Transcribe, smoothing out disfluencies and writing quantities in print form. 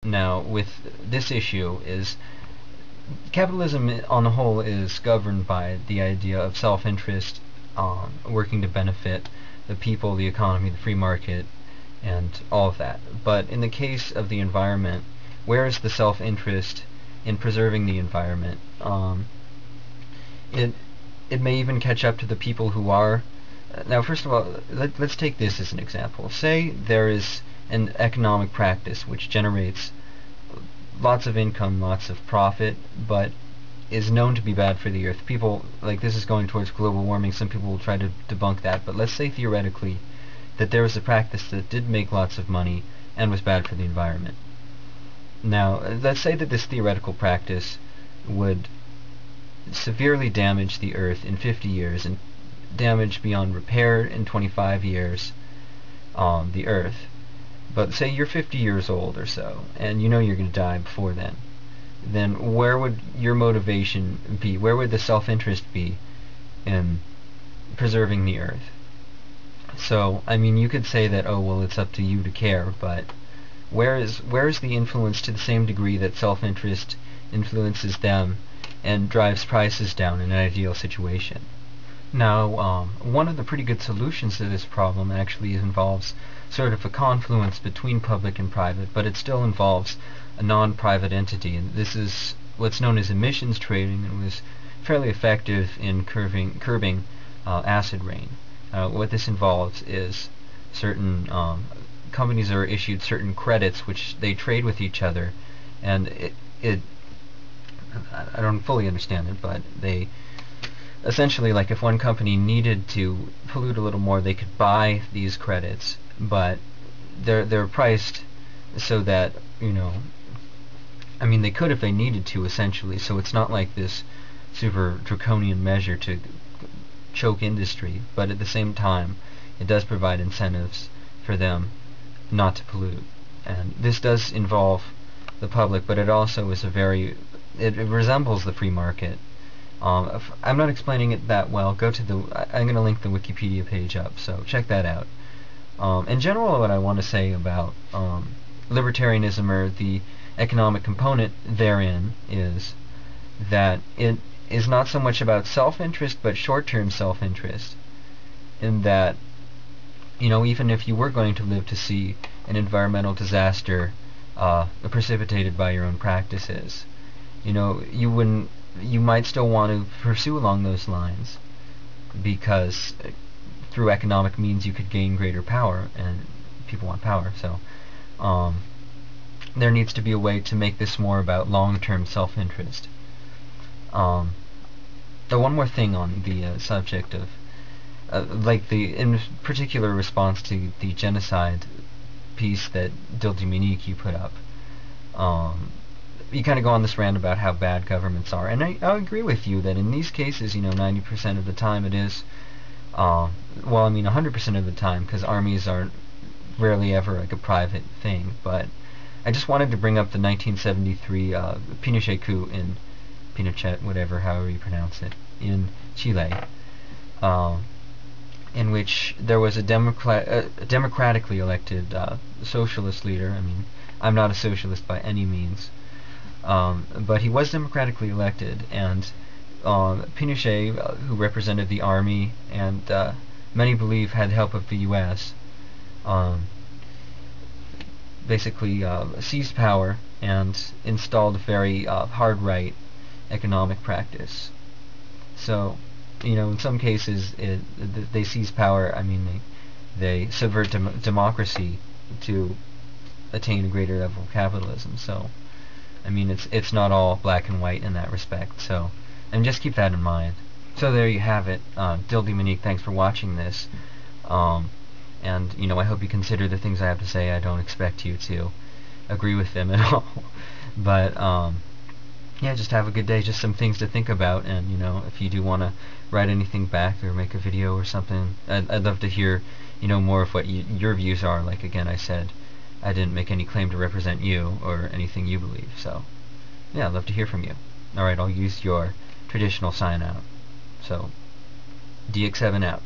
Now, with this issue is capitalism on the whole is governed by the idea of self-interest, working to benefit the people, the economy, the free market, and all of that. But in the case of the environment, where is the self-interest in preserving the environment? It may even catch up to the people who are. Now, first of all, let's take this as an example. Say there is an economic practice which generates lots of income, lots of profit, but is known to be bad for the earth. People, like, this is going towards global warming. Some people will try to debunk that, but let's say theoretically that there was a practice that did make lots of money and was bad for the environment. Now, let's say that this theoretical practice would severely damage the earth in 50 years and damage beyond repair in 25 years the earth. But say you're 50 years old or so, and you know you're going to die before then where would your motivation be? Where would the self-interest be in preserving the earth? So, I mean, you could say that, oh, well, it's up to you to care, but where is the influence to the same degree that self-interest influences them and drives prices down in an ideal situation? Now, one of the pretty good solutions to this problem actually involves sort of a confluence between public and private, but it still involves a non-private entity, and this is what's known as emissions trading, and was fairly effective in curbing acid rain. What this involves is certain companies are issued certain credits which they trade with each other, and I don't fully understand it, but they essentially, like, if one company needed to pollute a little more, they could buy these credits, but they're priced so that, you know, I mean, they could if they needed to, essentially, so it's not like this super draconian measure to choke industry, but at the same time it does provide incentives for them not to pollute. And this does involve the public, but it also is it resembles the free market. I'm not explaining it that well. I'm going to link the Wikipedia page up, so check that out. In general, what I want to say about libertarianism, or the economic component therein, is that it is not so much about self-interest, but short-term self-interest, in that, you know, even if you were going to live to see an environmental disaster precipitated by your own practices, you know, you might still want to pursue along those lines, because through economic means you could gain greater power, and people want power, so there needs to be a way to make this more about long-term self-interest. One more thing on the subject of in particular response to the genocide piece that deux you put up. You kind of go on this rant about how bad governments are, and I agree with you that in these cases, you know, 90% of the time it is, well, I mean 100% of the time, because armies are rarely ever like a private thing. But I just wanted to bring up the 1973 Pinochet coup in Pinochet, whatever, however you pronounce it, in Chile, in which there was a democratically elected socialist leader. I mean, I'm not a socialist by any means, but he was democratically elected, and Pinochet, who represented the army, and many believe had help of the U.S., basically seized power and installed a very hard right economic practice. So, you know, in some cases they seize power. I mean, they subvert democracy to attain a greater level of capitalism. So, I mean, it's not all black and white in that respect. So, and just keep that in mind. So there you have it. deux, thanks for watching this. And, you know, I hope you consider the things I have to say. I don't expect you to agree with them at all. But, yeah, just have a good day. Just some things to think about. And, you know, if you do want to write anything back or make a video or something, I'd love to hear, you know, more of what your views are. Like, again, I said, I didn't make any claim to represent you or anything you believe. So, yeah, I'd love to hear from you. Alright, I'll use your traditional sign out. So, DX7 out.